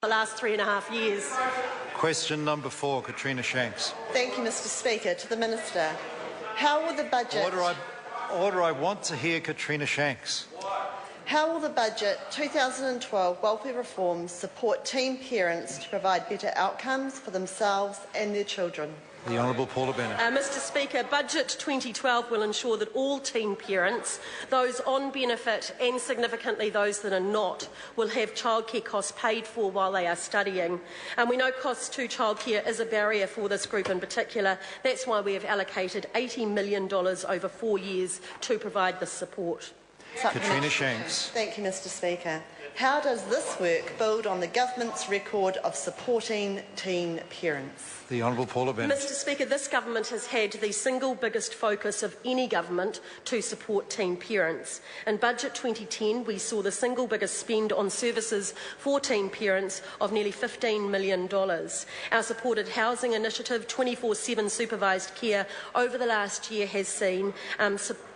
the last 3.5 years. Question number 4, Katrina Shanks. Thank you, Mr Speaker. To the Minister. How will the budget... Order, I want to hear Katrina Shanks. How will the budget 2012 welfare reforms support teen parents to provide better outcomes for themselves and their children? The Honourable Paula Bennett. Mr Speaker, Budget 2012 will ensure that all teen parents, those on benefit and significantly those that are not, will have childcare costs paid for while they are studying. We know costs to childcare is a barrier for this group in particular. That's why we have allocated $80 million over 4 years to provide this support. Katrina Shanks. Thank you, Mr Speaker. How does this work build on the government's record of supporting teen parents? The Honourable Paula Bennett. Mr Speaker, this government has had the single biggest focus of any government to support teen parents. In Budget 2010, we saw the single biggest spend on services for teen parents of nearly $15 million. Our supported housing initiative, 24/7 supervised care, over the last year has seen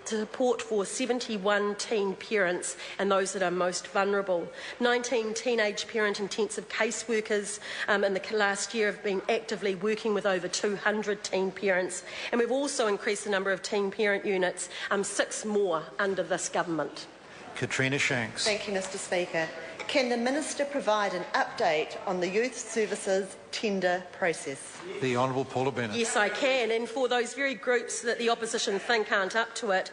support for 71 teen parents and those that are most vulnerable. 19 teenage parent intensive caseworkers in the last year have been actively working with over 200 teen parents, and we've also increased the number of teen parent units, 6 more under this government. Katrina Shanks. Thank you, Mr Speaker. Can the Minister provide an update on the youth services tender process? The Honourable Paula Bennett. Yes, I can. And for those very groups that the opposition think aren't up to it,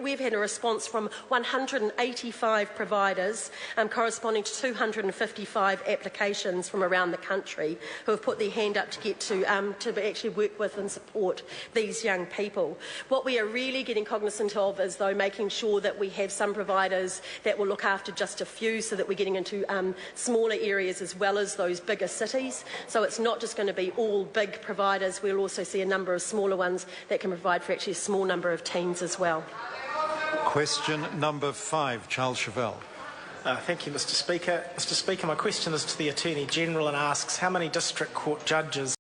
we've had a response from 185 providers, corresponding to 255 applications from around the country, who have put their hand up to get to actually work with and support these young people. What we are really getting cognisant of is, though, making sure that we have some providers that will look after just a few, so that we're getting into smaller areas as well as those bigger cities. So it's not just going to be all big providers. We'll also see a number of smaller ones that can provide for actually a small number of teens as well. Question number 5, Chauvel. Thank you, Mr Speaker. Mr Speaker, my question is to the Attorney General and asks how many district court judges